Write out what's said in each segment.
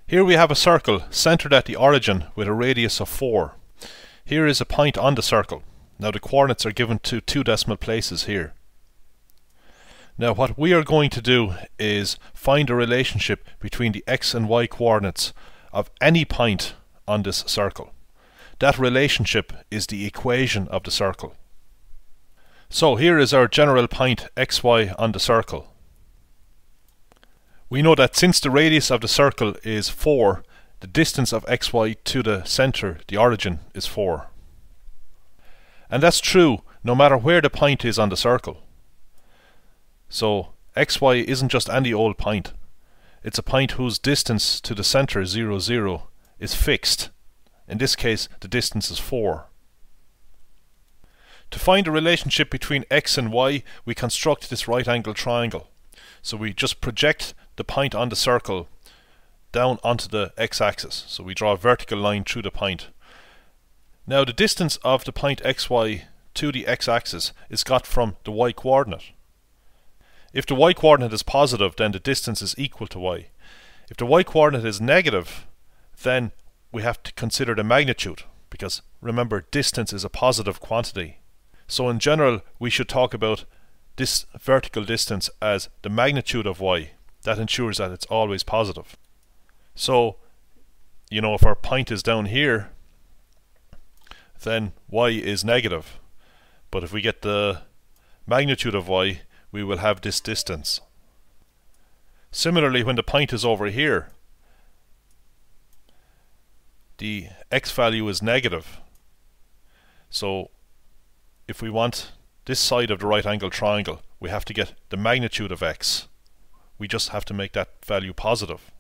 Here we have a circle centered at the origin with a radius of 4. Here is a point on the circle. Now the coordinates are given to 2 decimal places here. Now what we are going to do is find a relationship between the x and y coordinates of any point on this circle. That relationship is the equation of the circle. So here is our general point xy on the circle. We know that since the radius of the circle is 4, the distance of xy to the center, the origin, is 4. And that's true no matter where the point is on the circle. So xy isn't just any old point. It's a point whose distance to the center, 0, 0, is fixed. In this case, the distance is 4. To find the relationship between x and y, we construct this right-angled triangle. So we just project the point on the circle down onto the x-axis. So we draw a vertical line through the point. Now the distance of the point xy to the x-axis is got from the y-coordinate. If the y-coordinate is positive, then the distance is equal to y. If the y-coordinate is negative, then we have to consider the magnitude, because remember, distance is a positive quantity. So in general, we should talk about this vertical distance as the magnitude of y. That ensures that it's always positive. So, you know, if our point is down here, then y is negative. But if we get the magnitude of y, we will have this distance. Similarly, when the point is over here, the x value is negative. So if we want this side of the right angle triangle, we have to get the magnitude of x. We just have to make that value positive.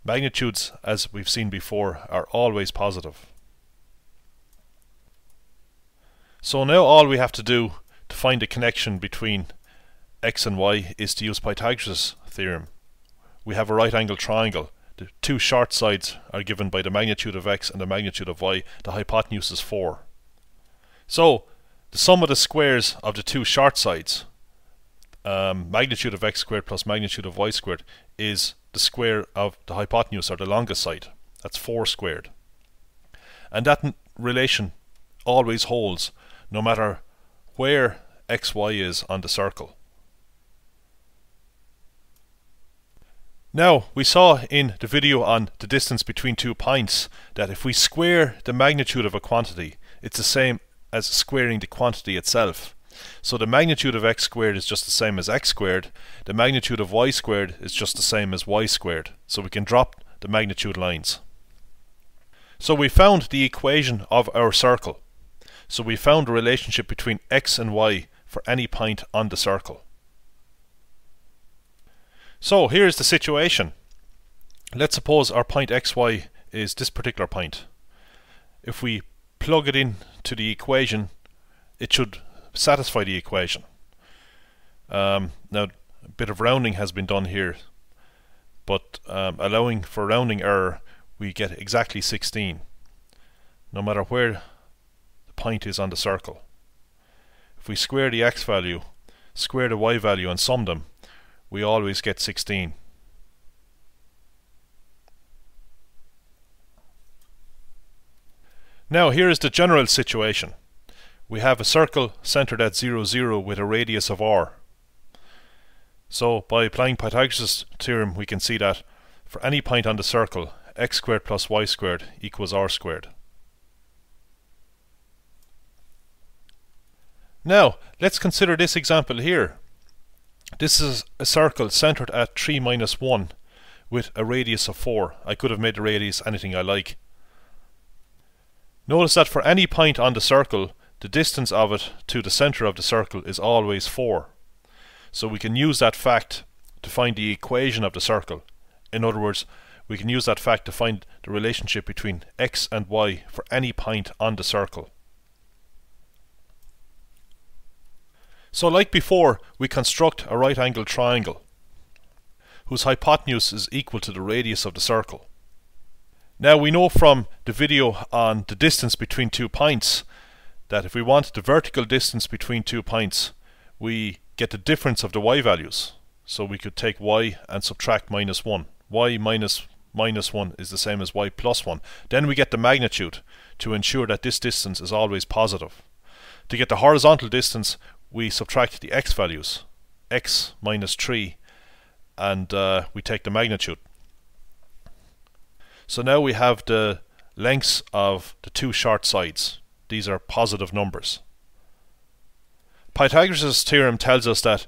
Magnitudes, as we've seen before, are always positive. So now all we have to do to find the connection between x and y is to use Pythagoras' theorem. We have a right angle triangle. The 2 short sides are given by the magnitude of x and the magnitude of y. The hypotenuse is 4. So the sum of the squares of the 2 short sides, magnitude of x squared plus magnitude of y squared, is the square of the hypotenuse, or the longest side. That's 4 squared. And that relation always holds no matter where xy is on the circle. Now, we saw in the video on the distance between 2 points that if we square the magnitude of a quantity, it's the same as squaring the quantity itself. So the magnitude of x squared is just the same as x squared. The magnitude of y squared is just the same as y squared. So we can drop the magnitude lines. So we found the equation of our circle. So we found the relationship between x and y for any point on the circle. So here's the situation. Let's suppose our point xy is this particular point. If we plug it in to the equation, it should satisfy the equation. Now a bit of rounding has been done here, but allowing for rounding error, we get exactly 16 no matter where the point is on the circle. If we square the x value, square the y value and sum them, we always get 16. Now here is the general situation. We have a circle centered at 0, 0 with a radius of r. So by applying Pythagoras' theorem, we can see that for any point on the circle, x squared plus y squared equals r squared. Now let's consider this example here. This is a circle centered at 3 minus 1 with a radius of 4. I could have made the radius anything I like. Notice that for any point on the circle, the distance of it to the center of the circle is always 4. So we can use that fact to find the equation of the circle. In other words, we can use that fact to find the relationship between x and y for any point on the circle. So like before, we construct a right angled triangle whose hypotenuse is equal to the radius of the circle. Now we know from the video on the distance between 2 points that if we want the vertical distance between 2 points, we get the difference of the y values. So we could take y and subtract minus 1. Y minus minus 1 is the same as y plus 1. Then we get the magnitude to ensure that this distance is always positive. To get the horizontal distance, we subtract the x values, x minus 3, and we take the magnitude. So now we have the lengths of the two short sides. These are positive numbers. Pythagoras' theorem tells us that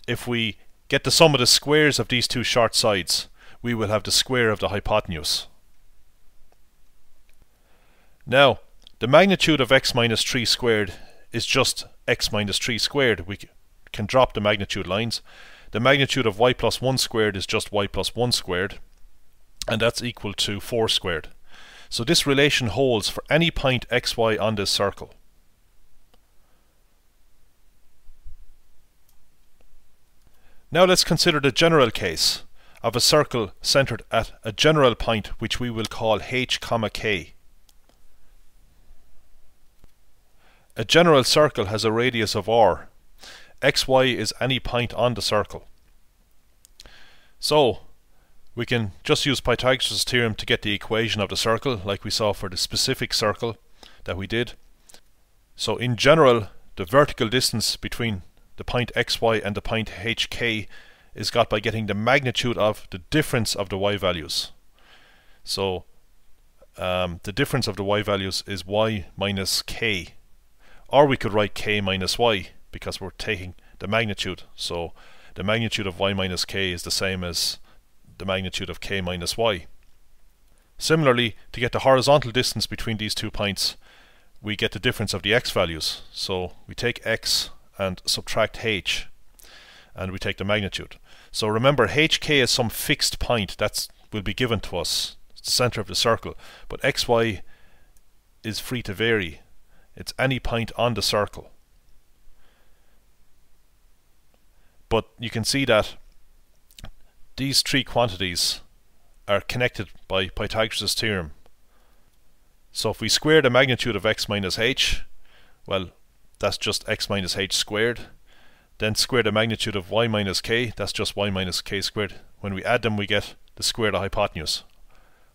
if we get the sum of the squares of these two short sides, we will have the square of the hypotenuse. Now, the magnitude of x minus 3 squared is just x minus 3 squared. We can drop the magnitude lines. The magnitude of y plus 1 squared is just y plus 1 squared, and that's equal to 4 squared. So this relation holds for any point xy on this circle. Now let's consider the general case of a circle centered at a general point which we will call h, k. A general circle has a radius of r. xy is any point on the circle. So we can just use Pythagoras' theorem to get the equation of the circle, like we saw for the specific circle that we did. So in general, the vertical distance between the point xy and the point hk is got by getting the magnitude of the difference of the y values. So the difference of the y values is y minus k. Or we could write k minus y, because we're taking the magnitude. So the magnitude of y minus k is the same as the magnitude of k minus y. Similarly, to get the horizontal distance between these 2 points, we get the difference of the x values. So we take x and subtract h, and we take the magnitude. So remember, hk is some fixed point that will be given to us. It's the center of the circle. But xy is free to vary. It's any point on the circle. But you can see that these 3 quantities are connected by Pythagoras' theorem. So if we square the magnitude of x minus h, well, that's just x minus h squared. Then square the magnitude of y minus k, that's just y minus k squared. When we add them, we get the square of the hypotenuse.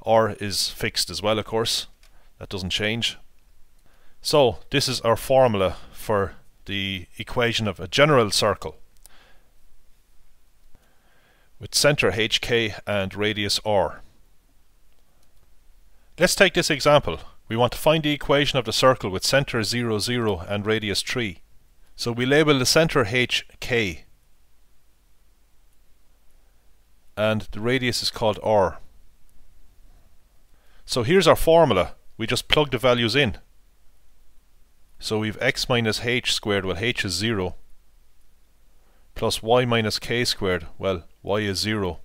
R is fixed as well, of course. That doesn't change. So this is our formula for the equation of a general circle with center hk and radius r. Let's take this example. We want to find the equation of the circle with center 0, 0 and radius 3. So we label the center hk and the radius is called r. So here's our formula. We just plug the values in. So we've x minus h squared, well h is 0, plus y minus k squared, well y is 0,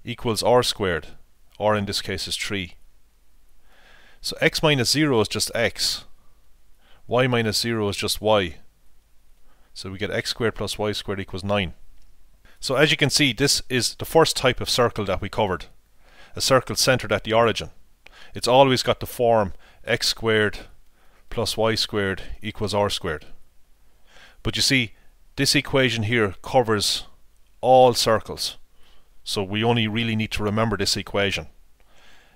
equals r squared. R in this case is 3. So x minus 0 is just x, y minus 0 is just y. So we get x squared plus y squared equals 9. So as you can see, this is the first type of circle that we covered. A circle centered at the origin. It's always got the form x squared plus y squared equals r squared. But you see, this equation here covers all circles. So we only really need to remember this equation.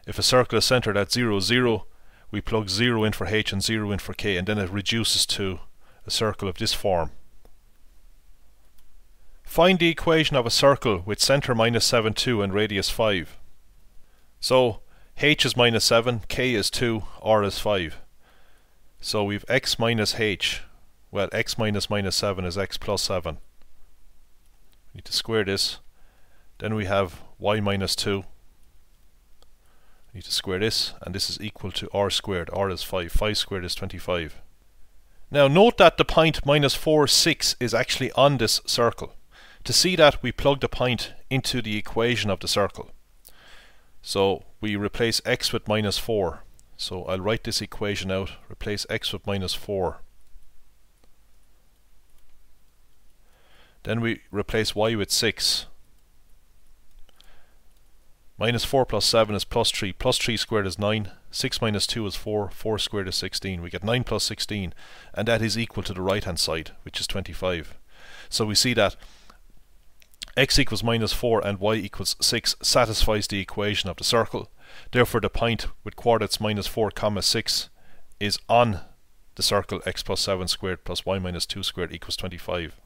If a circle is centered at 0, 0, we plug 0 in for h and 0 in for k, and then it reduces to a circle of this form. Find the equation of a circle with center minus 7, 2 and radius 5. So h is minus 7, k is 2, r is 5. So we've x minus h. Well, x minus minus 7 is x plus 7. We need to square this. Then we have y minus 2. We need to square this, and this is equal to r squared. R is 5. 5 squared is 25. Now note that the point minus 4, 6 is actually on this circle. To see that, we plug the point into the equation of the circle. So we replace x with minus 4. So I'll write this equation out. Replace x with minus 4. Then we replace y with 6. Minus 4 plus 7 is plus 3. Plus 3 squared is 9. 6 minus 2 is 4. 4 squared is 16. We get 9 plus 16, and that is equal to the right hand side, which is 25. So we see that x equals minus 4 and y equals 6 satisfies the equation of the circle. Therefore the point with coordinates minus 4 comma 6 is on the circle x plus 7 squared plus y minus 2 squared equals 25.